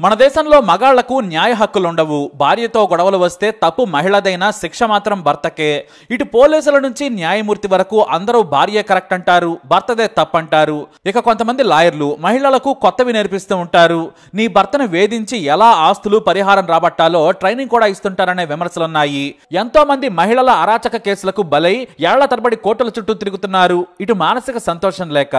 మన దేశంలో మగాళ్లకు న్యాయ హక్కులుండవు. భార్యతో గొడవలు వస్తే తప్పు మహిళదైనా శిక్ష మాత్రం భర్తకే. ఇటు పోలీసుల నుంచి న్యాయమూర్తి వరకు అందరూ భార్య కరెక్ట్ అంటారు, భర్తదే తప్పంటారు. ఇక కొంతమంది లాయర్లు మహిళలకు కొత్తవి నేర్పిస్తూ ఉంటారు. నీ భర్తను వేధించి ఎలా ఆస్తులు పరిహారం రాబట్టాలో ట్రైనింగ్ కూడా ఇస్తుంటారనే విమర్శలున్నాయి. ఎంతో మంది మహిళల అరాచక కేసులకు బలై ఏళ్ల తరబడి కోర్టుల చుట్టూ తిరుగుతున్నారు. ఇటు మానసిక సంతోషం లేక,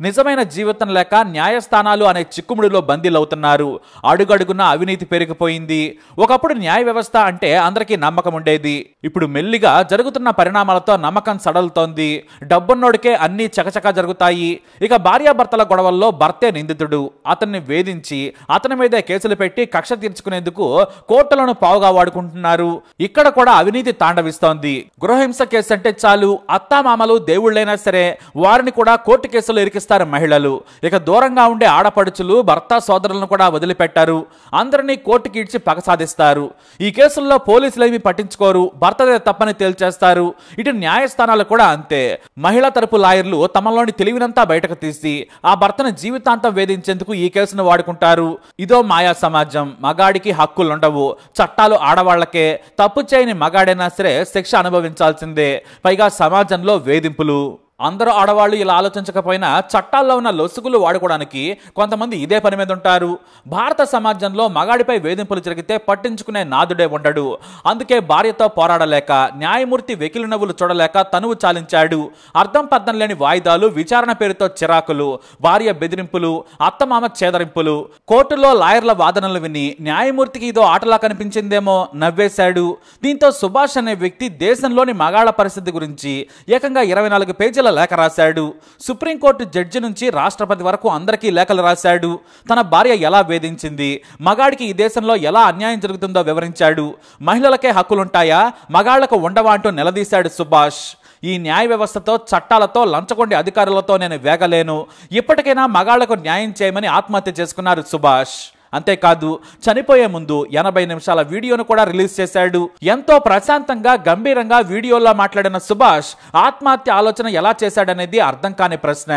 నిజమైన జీవితం లేక న్యాయస్థానాలు అనే చిక్కుముడిలో బందీలవుతున్నారు. అడుగడుగున అవినీతి పెరిగిపోయింది. ఒకప్పుడు న్యాయ వ్యవస్థ అంటే అందరికీ నమ్మకం ఉండేది. ఇప్పుడు మెల్లిగా జరుగుతున్న పరిణామాలతో నమ్మకం సడలుతోంది. డబ్బున్నోడికే అన్ని చకచకా జరుగుతాయి. ఇక భార్యాభర్తల గొడవల్లో భర్తే నిందితుడు. అతన్ని వేధించి అతని మీదే కేసులు పెట్టి కక్ష తీర్చుకునేందుకు కోర్టులను పావుగా వాడుకుంటున్నారు. ఇక్కడ కూడా అవినీతి తాండవిస్తోంది. గృహహింస కేసు అంటే చాలు, అత్తామామలు దేవుళ్ళైనా సరే వారిని కూడా కోర్టు కేసులు ఇరికిస్తారు మహిళలు. ఇక దూరంగా ఉండే ఆడపడుచులు భర్త సోదరులను కూడా వదిలిపెట్టారు. అందరినీ కోర్టుకి ఇడ్చి పగ సాధిస్తారు. ఈ కేసుల్లో పోలీసులు ఏమీ పట్టించుకోరు, భర్తదే తప్పని తేల్చేస్తారు. ఇటు న్యాయస్థానాలు కూడా అంతే. మహిళా తరపు లాయర్లు తమలోని తెలివినంతా బయటకు తీసి ఆ భర్తను జీవితాంతం వేధించేందుకు ఈ కేసును వాడుకుంటారు. ఇదో మాయా సమాజం. మగాడికి హక్కులుండవు, చట్టాలు ఆడవాళ్లకే. తప్పు చేయని మగాడైనా సరే శిక్ష అనుభవించాల్సిందే. పైగా సమాజంలో వేధింపులు. అందరూ ఆడవాళ్లు ఇలా ఆలోచించకపోయినా చట్టాల్లో ఉన్న లొసుగులు వాడుకోవడానికి కొంతమంది ఇదే పని మీద ఉంటారు. భారత సమాజంలో మగాడిపై వేధింపులు జరిగితే పట్టించుకునే నాదుడే ఉండడు. అందుకే భార్యతో పోరాడలేక, న్యాయమూర్తి వెకిలి నవ్వులు చూడలేక తనువు చాలించాడు. అర్థం పర్థం లేని వాయిదాలు, విచారణ పేరుతో చిరాకులు, భార్య బెదిరింపులు, అత్తమామ చేదరింపులు. కోర్టులో లాయర్ల వాదనలు విని న్యాయమూర్తికి ఇదో ఆటలా కనిపించిందేమో, నవ్వేశాడు. దీంతో సుభాష్ అనే వ్యక్తి దేశంలోని మగాళ్ల పరిస్థితి గురించి ఏకంగా 24 పేజీల లేఖ రాశాడు. సుప్రీంకోర్టు జడ్జి నుంచి రాష్ట్రపతి వరకు అందరికీ లేఖలు రాశాడు. తన భార్య ఎలా వేధించింది, మగాడికి ఈ దేశంలో ఎలా అన్యాయం జరుగుతుందో వివరించాడు. మహిళలకే హక్కులుంటాయా, మగాళ్లకు ఉండవా అంటూ నిలదీశాడు సుభాష్. ఈ న్యాయ వ్యవస్థతో, చట్టాలతో, లంచగొండి అధికారులతో నేను వేగలేను. ఇప్పటికైనా మగాళ్లకు న్యాయం చేయమని ఆత్మహత్య చేసుకున్నారు సుభాష్. అంతేకాదు, చనిపోయే ముందు 80 నిమిషాల వీడియోను కూడా రిలీజ్ చేశాడు. ఎంతో ప్రశాంతంగా, గంభీరంగా వీడియోలో మాట్లాడిన సుభాష్ ఆత్మహత్య ఆలోచన ఎలా చేశాడనేది అర్థం కాని ప్రశ్న.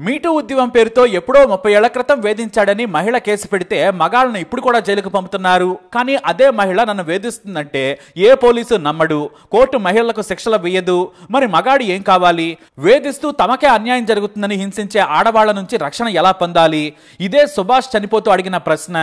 మీటూ ఉద్యమం పేరుతో ఎప్పుడో 30 ఏళ్ల క్రితం వేధించాడని మహిళ కేసు పెడితే మగాళ్ళను ఇప్పుడు కూడా జైలుకు పంపుతున్నారు. కానీ అదే మహిళ నన్ను వేధిస్తుందంటే ఏ పోలీసు నమ్మడు, కోర్టు మహిళలకు శిక్షలు వేయదు. మరి మగాడి ఏం కావాలి? వేధిస్తూ తమకే అన్యాయం జరుగుతుందని హింసించే ఆడవాళ్ల నుంచి రక్షణ ఎలా పొందాలి? ఇదే సుభాష్ చనిపోతూ అడిగిన ప్రశ్న.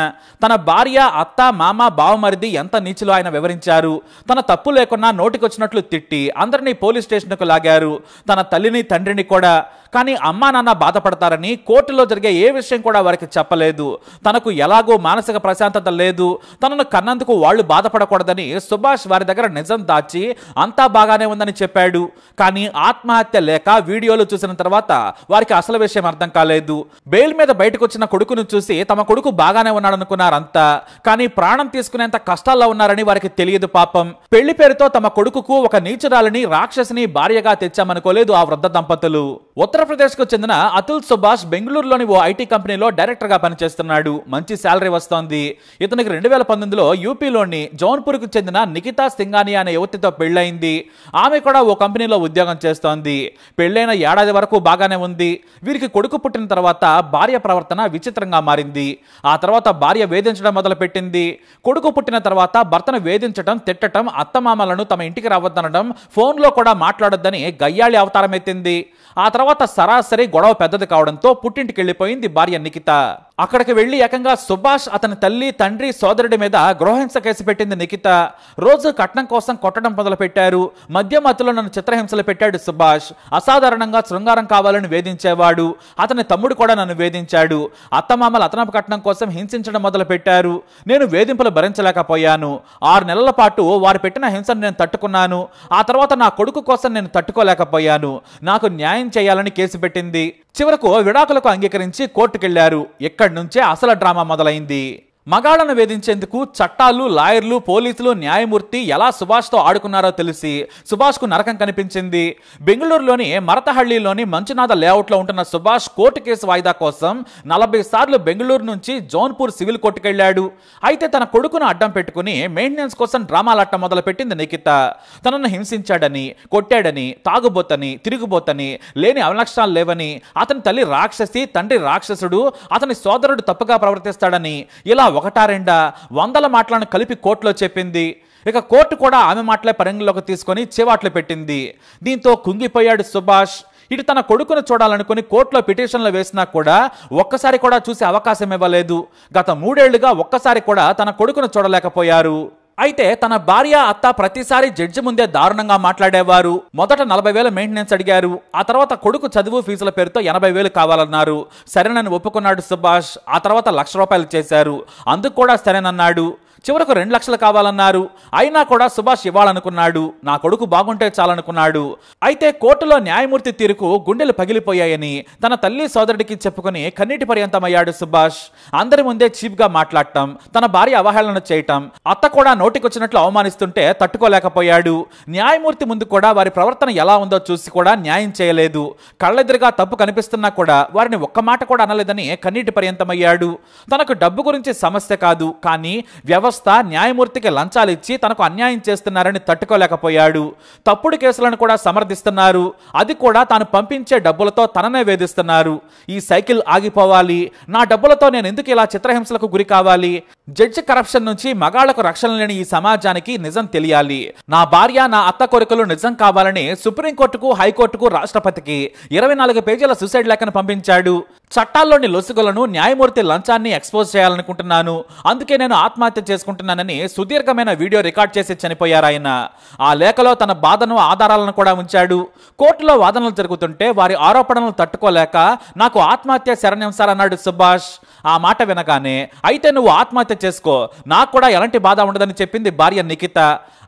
తన భార్య, అత్త, మామ, బావమరిది ఎంత నీచులో ఆయన వివరించారు. తన తప్పు లేకున్నా నోటికొచ్చినట్లు తిట్టి అందరినీ పోలీస్ స్టేషన్కు లాగారు, తన తల్లిని తండ్రిని కూడా. కానీ అమ్మా నాన్న బాధపడతారని కోర్టులో జరిగే ఏ విషయం కూడా వారికి చెప్పలేదు. తనకు ఎలాగో మానసిక ప్రశాంతత లేదు, తనను కన్నందుకు వాళ్ళు బాధపడకూడదని సుభాష్ వారి దగ్గర నిజం దాచి అంతా బాగానే ఉందని చెప్పాడు. కానీ ఆత్మహత్య లేక వీడియోలు చూసిన తర్వాత వారికి అసలు విషయం అర్థం కాలేదు. బెయిల్ మీద బయటకు వచ్చిన కొడుకును చూసి తమ కొడుకు బాగానే ఉన్నాడనుకున్నారంతా. కానీ ప్రాణం తీసుకునేంత కష్టాల్లో ఉన్నారని వారికి తెలియదు పాపం. పెళ్లి పేరుతో తమ కొడుకుకు ఒక నీచురాలిని, రాక్షసిని భార్యగా తెచ్చామనుకోలేదు ఆ వృద్ధ దంపతులు. ఉత్తరప్రదేశ్ కు చెందిన అతుల్ సుభాష్ బెంగళూరులోని ఓ ఐటీ కంపెనీలో డైరెక్టర్ గా పనిచేస్తున్నాడు. మంచి శాలరీ వస్తోంది. ఇతనికి 2019లో యూపీలోని జౌన్పూర్ కు చెందిన నిఖితా సింఘానియా అనే యువతితో పెళ్లైంది. ఆమె కూడా ఓ కంపెనీలో ఉద్యోగం చేస్తోంది. పెళ్లైన ఏడాది వరకు బాగానే ఉంది. వీరికి కొడుకు పుట్టిన తర్వాత భార్య ప్రవర్తన విచిత్రంగా మారింది. ఆ తర్వాత భార్య వేధించడం మొదలుపెట్టింది. కొడుకు పుట్టిన తర్వాత భర్తను వేధించడం, తిట్టడం, అత్తమామలను తమ ఇంటికి రావద్దనడం, ఫోన్లో కూడా మాట్లాడొద్దని గయ్యాళి అవతారం ఎత్తింది. ఆ తర్వాత సరాసరి గొడవ పెద్దది కావడంతో పుట్టింటికి వెళ్లిపోయింది భార్య నిఖిత. అక్కడికి వెళ్లి ఏకంగా సుభాష్, అతని తల్లి, తండ్రి, సోదరుడి మీద గృహహింస కేసు పెట్టింది నిఖిత. రోజు కట్నం కోసం కొట్టడం మొదలు పెట్టారు. మధ్య మధ్యలో నన్ను చిత్రహింసలు పెట్టాడు సుభాష్. అసాధారణంగా శృంగారం కావాలని వేధించేవాడు. అతని తమ్ముడు కూడా నన్ను వేధించాడు. అత్తమామలు అతనపు కట్నం కోసం హింసించడం మొదలు పెట్టారు. నేను వేధింపులు భరించలేకపోయాను. 6 నెలల పాటు వారు పెట్టిన హింసను నేను తట్టుకున్నాను. ఆ తర్వాత నా కొడుకు కోసం నేను తట్టుకోలేకపోయాను. నాకు న్యాయం చేయాలని కేసు పెట్టింది. చివరకు విడాకులకు అంగీకరించి కోర్టుకెళ్లారు. ఇక్కడి నుంచే అసలు డ్రామా మొదలైంది. మగాళ్లను వేధించేందుకు చట్టాలు, లాయర్లు, పోలీసులు, న్యాయమూర్తి ఎలా సుభాష్తో ఆడుకున్నారో తెలిసి సుభాష్కు నరకం కనిపించింది. బెంగళూరులోని మరతహళ్లిలోని మంచునాథ లేఅవుట్లో ఉంటున్న సుభాష్ కోర్టు కేసు వాయిదా కోసం 40 సార్లు బెంగళూరు నుంచి జౌన్పూర్ సివిల్ కోర్టుకెళ్లాడు. అయితే తన కొడుకును అడ్డం పెట్టుకుని మెయింటెనెన్స్ కోసం డ్రామాలట్ట మొదలుపెట్టింది నిఖిత. తనను హింసించాడని, కొట్టాడని, తాగుబోతని, తిరుగుబోతని, లేని అవలక్షణాలు లేవని, అతని తల్లి రాక్షసి, తండ్రి రాక్షసుడు, అతని సోదరుడు తప్పుగా ప్రవర్తిస్తాడని ఇలా ఒకటా రెండా వందల మాటలను కలిపి కోర్టులో చెప్పింది. ఇక కోర్టు కూడా ఆమె మాటలే పరిగణలోకి తీసుకొని చివాట్లు పెట్టింది. దీంతో కుంగిపోయాడు సుభాష్. ఇటు తన కొడుకును చూడాలనుకుని కోర్టులో పిటిషన్లు వేసినా కూడా ఒక్కసారి కూడా చూసే అవకాశం ఇవ్వలేదు. గత 3 ఏళ్లుగా ఒక్కసారి కూడా తన కొడుకును చూడలేకపోయారు. అయితే తన భార్య అత్త ప్రతిసారి జడ్జి ముందే దారుణంగా మాట్లాడేవారు. మొదట 40,000 మెయింటెనెన్స్ అడిగారు. ఆ తర్వాత కొడుకు చదువు ఫీజుల పేరుతో 80,000 కావాలన్నారు. సరేనని ఒప్పుకున్నాడు సుభాష్. ఆ తర్వాత ₹1,00,000 చేశారు. అందుకు కూడా సరేనన్నాడు. చివరకు 2 లక్షలు కావాలన్నారు. అయినా కూడా సుభాష్ ఇవ్వాలనుకున్నాడు. నా కొడుకు బాగుంటే చాలనుకున్నాడు. అయితే కోర్టులో న్యాయమూర్తి తీరుకు గుండెలు పగిలిపోయాయని తన తల్లి సోదరుడికి చెప్పుకుని కన్నీటి పర్యంతమయ్యాడు సుభాష్. అందరి ముందే చీప్ గా మాట్లాడటం, తన భార్య అవహేళన చేయటం, అత్త కూడా నోటికొచ్చినట్లు అవమానిస్తుంటే తట్టుకోలేకపోయాడు. న్యాయమూర్తి ముందు కూడా వారి ప్రవర్తన ఎలా ఉందో చూసి కూడా న్యాయం చేయలేదు. కళ్ళెదురుగా తప్పు కనిపిస్తున్నా కూడా వారిని ఒక్క మాట కూడా అనలేదని కన్నీటి పర్యంతమయ్యాడు. తనకు డబ్బు గురించి సమస్య కాదు, కానీ వ్యవస్థ న్యాయమూర్తికి లంచాలు ఇచ్చి తనకు అన్యాయం చేస్తున్నారని తట్టుకోలేకపోయాడు. తప్పుడు కేసులను కూడా సమర్థిస్తున్నారు. అది కూడా తాను పంపించే డబ్బులతో తననే వేధిస్తున్నారు. ఈ సైకిల్ ఆగిపోవాలి. నా డబ్బులతో నేను ఎందుకు ఇలా చిత్రహింసలకు గురి కావాలి? జడ్జి కరప్షన్ నుంచి మగాళ్లకు రక్షణ లేని ఈ సమాజానికి నిజం తెలియాలి. నా భార్య, నా అత్త కోరికలు నిజం కావాలని సుప్రీంకోర్టుకు, హైకోర్టుకు, రాష్ట్రపతికి 24 పేజీల సూసైడ్ లేఖను పంపించాడు. చట్టాల్లోని లొసుగులను, న్యాయమూర్తి లంచాన్ని ఎక్స్పోజ్ చేయాలనుకుంటున్నాను, అందుకే నేను ఆత్మహత్య చేసుకుంటున్నానని సుదీర్ఘమైన వీడియో రికార్డ్ చేసి చనిపోయారు ఆయన. ఆ లేఖలో తన బాధను, ఆధారాలను కూడా ఉంచాడు. కోర్టులో వాదనలు జరుగుతుంటే వారి ఆరోపణలు తట్టుకోలేక నాకు ఆత్మహత్య శరణ్యం సార్ అన్నాడు సుభాష్. ఆ మాట వినగానే అయితే నువ్వు ఆత్మహత్య చేసుకో, నాకు కూడా ఎలాంటి బాధ ఉండదని చెప్పింది భార్య నిఖిత.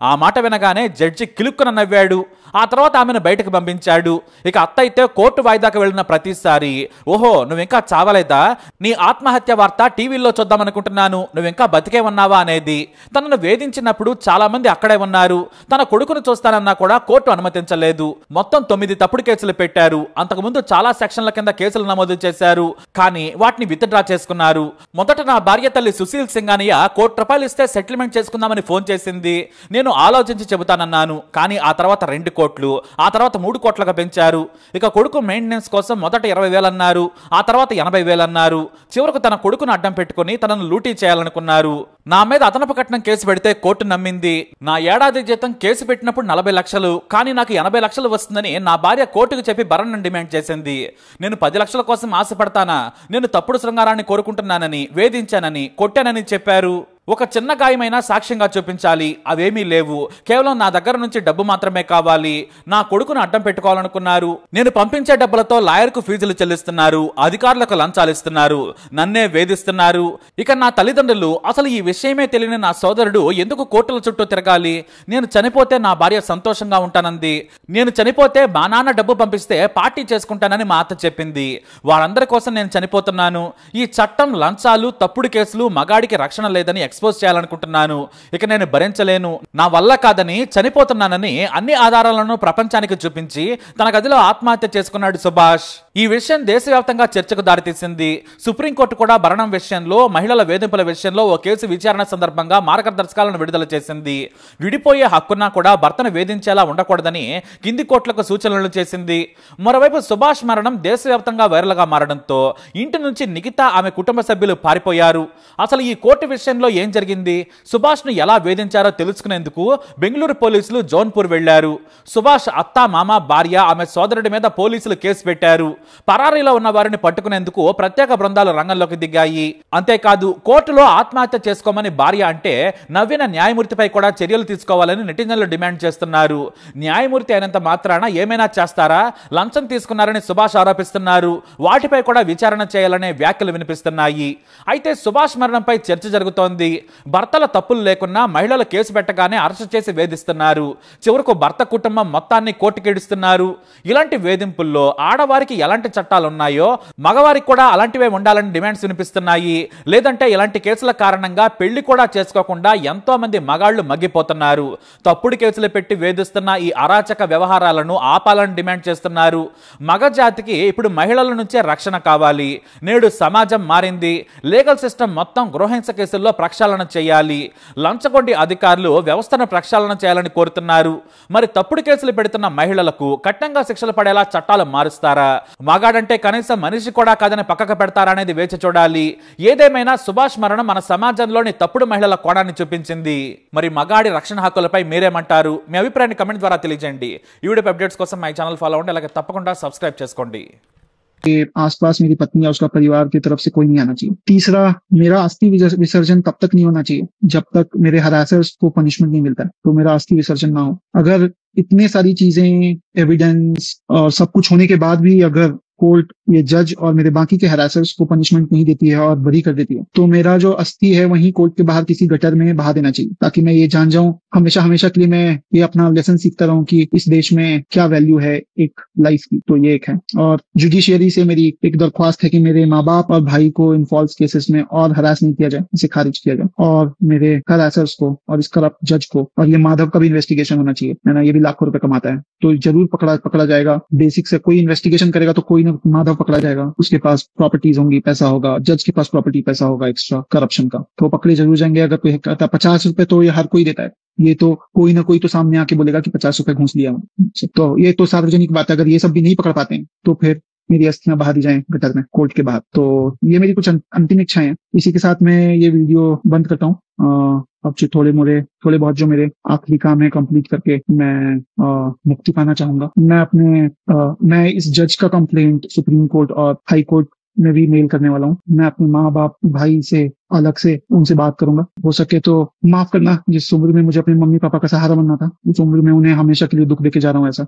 ఆ మాట వినగానే జడ్జి కిలుక్కున నవ్వాడు. ఆ తర్వాత ఆమెను బయటకు పంపించాడు. ఇక అత్త అయితే కోర్టు వాయిదాకు వెళ్ళిన ప్రతిసారి, ఓహో నువ్వింకా చావలేదా, నీ ఆత్మహత్య వార్త టీవీలో చూద్దామనుకుంటున్నాను, నువ్వింకా బతికే ఉన్నావా అనేది. తనను వేధించినప్పుడు చాలా మంది అక్కడే ఉన్నారు. తన కొడుకును చూస్తానన్నా కూడా కోర్టు అనుమతించలేదు. మొత్తం 9 తప్పుడు కేసులు పెట్టారు. అంతకుముందు చాలా సెక్షన్ల కింద కేసులు నమోదు చేశారు, కానీ వాటిని విత్డ్రా చేసుకున్నారు. మొదట నా భార్య తల్లి సుశీల్ సింగానియా ₹1,00,000 ఇస్తే సెటిల్మెంట్ చేసుకుందామని ఫోన్ చేసింది. నేను ఆలోచించి చెబుతానన్నాను, కానీ ఆ తర్వాత 2 కోట్లు, ఆ తర్వాత 3 కోట్లుగా పెంచారు. ఇక కొడుకు మెయింటెనెన్స్ కోసం మొదట 20,000 అన్నారు, ఆ తర్వాత 80,000 అన్నారు. చివరకు తన కొడుకును అడ్డం పెట్టుకుని తనను లూటీ చేయాలనుకున్నారు. నా మీద అదనపు కట్నం కేసు పెడితే కోర్టు నమ్మింది. నా ఏడాది జీతం కేసు పెట్టినప్పుడు 40 లక్షలు, కానీ నాకు 80 లక్షలు వస్తుందని నా భార్య కోర్టుకు చెప్పి భరణం డిమాండ్ చేసింది. నేను 10 లక్షల కోసం ఆశపడతానా? నేను తప్పుడు శృంగారాన్ని కోరుకుంటున్నానని, వేధించానని, కొట్టానని చెప్పారు. ఒక చిన్న గాయమైనా సాక్ష్యంగా చూపించాలి, అవేమీ లేవు. కేవలం నా దగ్గర నుంచి డబ్బు మాత్రమే కావాలి. నా కొడుకును అడ్డం పెట్టుకోవాలనుకున్నారు. నేను పంపించే డబ్బులతో లాయర్కు ఫీజులు చెల్లిస్తున్నారు, అధికారులకు లంచాలు ఇస్తున్నారు, నన్నే వేధిస్తున్నారు. ఇక నా తల్లిదండ్రులు, అసలు ఈ విషయమే తెలియని నా సోదరుడు ఎందుకు కోర్టుల చుట్టూ తిరగాలి? నేను చనిపోతే నా భార్య సంతోషంగా ఉంటానంది. నేను చనిపోతే మా నాన్న డబ్బు పంపిస్తే పార్టీ చేసుకుంటానని మా అత్త చెప్పింది. వారందరి కోసం నేను చనిపోతున్నాను. ఈ చట్టం లంచాలు, తప్పుడు కేసులు, మగాడికి రక్షణ లేదని ఎక్స్పోజ్ చేయాలనుకుంటున్నాను. ఇక నేను భరించలేను, నా వల్ల కాదని చనిపోతున్నానని అన్ని ఆధారాలను ప్రపంచానికి చూపించి తన గదిలో ఆత్మహత్య చేసుకున్నాడు సుభాష్. ఈ విషయం దేశవ్యాప్తంగా చర్చకు దారితీసింది. సుప్రీంకోర్టు కూడా భరణం విషయంలో, మహిళల వేధింపుల విషయంలో ఓ కేసు విచారణ సందర్భంగా మార్గదర్శకాలను విడుదల చేసింది. విడిపోయే హక్కున్నా కూడా భర్తను వేధించేలా ఉండకూడదని కింది కోర్టులకు సూచనలు చేసింది. మరోవైపు సుభాష్ మరణం దేశవ్యాప్తంగా వైరల్గా మారడంతో ఇంటి నుంచి నిఖిత, ఆమె కుటుంబ సభ్యులు పారిపోయారు. అసలు ఈ కోర్టు విషయంలో ఏం జరిగింది, సుభాష్ ను ఎలా వేధించారో తెలుసుకునేందుకు బెంగళూరు పోలీసులు జోన్పూర్ వెళ్లారు. సుభాష్ అత్త, మామ, భార్య, ఆమె సోదరుడి మీద పోలీసులు కేసు పెట్టారు. పరారీలో ఉన్న వారిని పట్టుకునేందుకు ప్రత్యేక బృందాలు రంగంలోకి దిగాయి. అంతేకాదు కోర్టులో ఆత్మహత్య చేసుకోమని భార్య అంటే నవ్విన న్యాయమూర్తిపై కూడా చర్యలు తీసుకోవాలని నెటిజన్లు డిమాండ్ చేస్తున్నారు. న్యాయమూర్తి అయినంత మాత్రాన ఏమైనా చేస్తారా? లంచం తీసుకున్నారని సుభాష్ ఆరోపిస్తున్నారు. వాటిపై కూడా విచారణ చేయాలనే వ్యాఖ్యలు వినిపిస్తున్నాయి. అయితే సుభాష్ మరణంపై చర్చ జరుగుతోంది. భర్తల తప్పులు లేకున్నా మహిళలు కేసు పెట్టగానే అరెస్ట్ చేసి వేధిస్తున్నారు. చివరకు భర్త కుటుంబం మొత్తాన్ని కోర్టుకేడుస్తున్నారు. ఇలాంటి వేధింపుల్లో ఆడవారికి ఎలాంటి చట్టాలు ఉన్నాయో మగవారికి కూడా అలాంటివే ఉండాలని డిమాండ్స్ వినిపిస్తున్నాయి. లేదంటే ఇలాంటి కేసుల కారణంగా పెళ్లి కూడా చేసుకోకుండా ఎంతో మంది మగాళ్లు మగ్గిపోతున్నారు. తప్పుడు కేసులు పెట్టి వేధిస్తున్న ఈ అరాచక వ్యవహారాలను ఆపాలని డిమాండ్ చేస్తున్నారు. మగ జాతికి ఇప్పుడు మహిళల నుంచే రక్షణ కావాలి. నేడు సమాజం మారింది. లీగల్ సిస్టమ్ మొత్తం గృహహింస కేసుల్లో ప్రక్షాళన ప్రక్షాళన చేయాలి. లంచగొండి అధికారులు వ్యవస్థను ప్రక్షాళన చేయాలని కోరుతున్నారు. మరి తప్పుడు కేసులు పెడుతున్న మహిళలకు కఠినంగా శిక్షలు పడేలా చట్టాలు మారుస్తారా? మగాడంటే కనీసం మనిషి కూడా కాదని పక్కకు పెడతారా అనేది వేచి చూడాలి. ఏదేమైనా సుభాష్ మరణం మన సమాజంలోని తప్పుడు మహిళల కోణాన్ని చూపించింది. మరి మగాడి రక్షణ హక్కులపై మీరేమంటారు? మీ అభిప్రాయాన్ని కమెంట్ ద్వారా తెలియజేయండి. ఈ వీడియో అప్డేట్స్ కోసం మై ఛానల్ ఫాలో అవ్వండి, అలాగే తప్పకుండా సబ్స్క్రైబ్ చేసుకోండి. के आसपास मेरी पत्नी या उसका परिवार की तरफ से कोई नहीं आना चाहिए। तीसरा, मेरा अस्थि विसर्जन तब तक नहीं होना चाहिए जब तक मेरे हरासर्स को पनिशमेंट नहीं मिलता है, तो मेरा अस्थि विसर्जन ना हो। अगर इतने सारी चीजें, एविडेंस और सब कुछ होने के बाद भी अगर कोर्ट, ये जज और मेरे बाकी के हरासर्स को पनिशमेंट नहीं देती है और बरी कर देती है, तो मेरा जो अस्थि है वहीं कोर्ट के बाहर किसी गटर में बहा देना चाहिए, ताकि मैं ये जान जाऊं हमेशा हमेशा के लिए, मैं ये अपना लेसन सीखता रहूं कि इस देश में क्या वैल्यू है एक लाइफ की। तो ये एक है। और जुडिशियरी से मेरी एक दरख्वास्त है कि मेरे माँ बाप और भाई को इन फॉल्स केसेस में और हरास नहीं किया जाए, इसे खारिज किया जाए, और मेरे हरासर्स को और इस करप्ट जज को, और ये माधव का भी इन्वेस्टिगेशन होना चाहिए, है ना, ये भी लाखों रुपए कमाता है, तो जरूर पकड़ा जाएगा। बेसिक से कोई इन्वेस्टिगेशन करेगा तो कोई ना माधव पकड़ा जाएगा, उसके पास प्रॉपर्टीज होंगी, पैसा होगा, जज के पास प्रॉपर्टी पैसा होगा एक्स्ट्रा करप्शन का, तो पकड़े जरूर जाएंगे। अगर कोई कहता 50 रुपए तो ये हर कोई देता है, ये तो कोई ना कोई तो सामने आके बोलेगा कि 50 रुपए घूस लिया। तो ये तो सार्वजनिक बात है। अगर ये सब भी नहीं पकड़ पाते हैं तो फिर मेरी अस्थियां बहा दी जाएं गटर में, कोर्ट के बाहर। तो ये मेरी कुछ अंतिम इच्छाएं हैं। इसी के साथ मैं ये वीडियो बंद करता हूँ। अब जो थोड़े बहुत जो मेरे आखिरी काम है कंप्लीट करके मैं मुक्ति पाना चाहूंगा। मैं इस जज का कंप्लेंट सुप्रीम कोर्ट और हाई कोर्ट में भी मेल करने वाला हूँ। मैं अपने माँ बाप भाई से अलग से उनसे बात करूंगा। हो सके तो माफ करना, जिस उम्र में मुझे अपने मम्मी पापा का सहारा बनना था, उस उम्र में उन्हें हमेशा के लिए दुख देके जा रहा हूँ ऐसा।